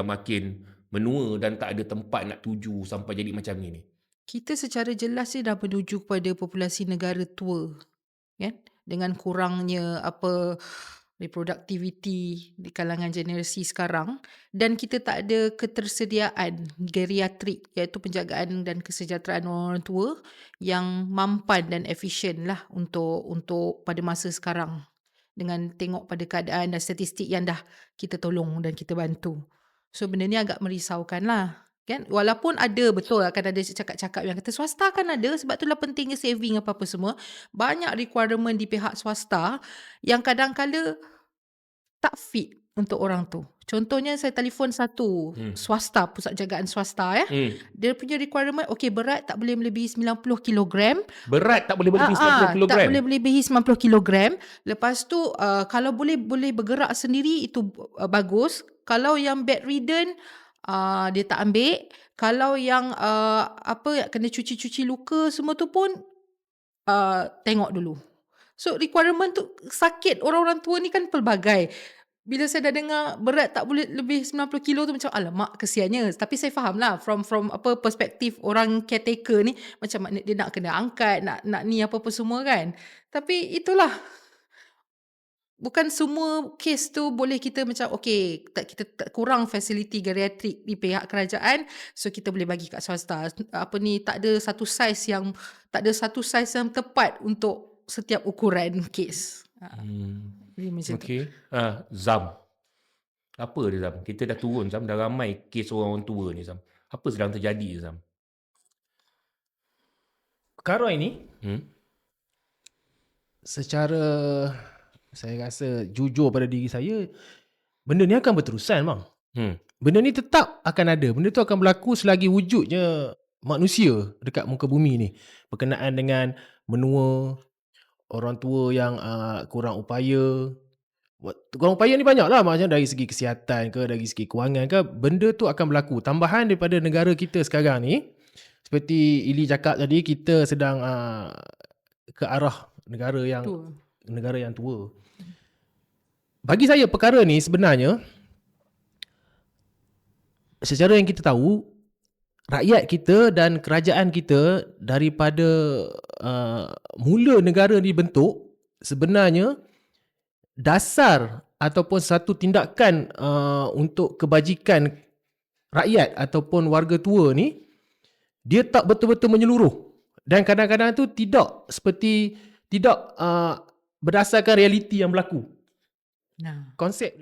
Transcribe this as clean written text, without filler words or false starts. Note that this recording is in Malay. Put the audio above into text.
makin menua dan tak ada tempat nak tuju sampai jadi macam ni? Kita secara jelas dah menuju kepada populasi negara tua, kan? Dengan kurangnya reproductivity di kalangan generasi sekarang, dan kita tak ada ketersediaan geriatrik, iaitu penjagaan dan kesejahteraan orang tua yang mampan dan efisien lah untuk pada masa sekarang. Dengan tengok pada keadaan dan statistik yang dah kita tolong dan kita bantu. So benda ni agak merisaukan lah. Kan? Walaupun ada, betul akan ada cakap-cakap yang kata swasta kan ada, sebab itulah pentingnya saving apa-apa semua. Banyak requirement di pihak swasta yang kadang-kala tak fit untuk orang tu. Contohnya saya telefon satu Hmm. swasta, pusat jagaan swasta ya. Hmm. Dia punya requirement, okey, berat tak boleh melebihi 90 kilogram. Berat tak boleh melebihi 90 Tak kilogram? boleh melebihi 90 kilogram. Lepas tu kalau boleh bergerak sendiri itu bagus. Kalau yang bedridden dia tak ambil. Kalau yang kena cuci-cuci luka semua tu pun tengok dulu. So requirement tu sakit orang-orang tua ni kan pelbagai. Bila saya dah dengar berat tak boleh lebih 90 kilo tu macam alamak kesiannya. Tapi saya faham lah from perspektif orang caretaker ni, macam mana dia nak kena angkat, nak ni apa-apa semua kan. Tapi itulah, bukan semua kes tu boleh kita macam okey, kita tak kurang fasiliti geriatrik di pihak kerajaan, so kita boleh bagi kat swasta. Tak ada satu saiz yang tepat untuk setiap ukuran kes. Dia macam tu. Okey. Zam. Apa dia, Zam? Kita dah turun, Zam. Dah ramai kes orang tua ni, Zam. Apa sedang terjadi, Zam? Perkara ini, Hmm? secara saya rasa jujur pada diri saya, benda ni akan berterusan bang. Benda ni tetap akan ada. Benda tu akan berlaku selagi wujudnya manusia dekat muka bumi ni. Berkenaan dengan menua, orang tua yang kurang upaya. Kurang upaya ni banyak lah, macam dari segi kesihatan ke, dari segi kewangan ke, benda tu akan berlaku. Tambahan daripada negara kita sekarang ni, seperti Ili cakap tadi, kita sedang ke arah negara yang tua. Bagi saya perkara ni sebenarnya, secara yang kita tahu, rakyat kita dan kerajaan kita daripada mula negara dibentuk, sebenarnya dasar ataupun satu tindakan untuk kebajikan rakyat ataupun warga tua ni, dia tak betul-betul menyeluruh. Dan kadang-kadang tu tidak berdasarkan realiti yang berlaku. Nah. Konsep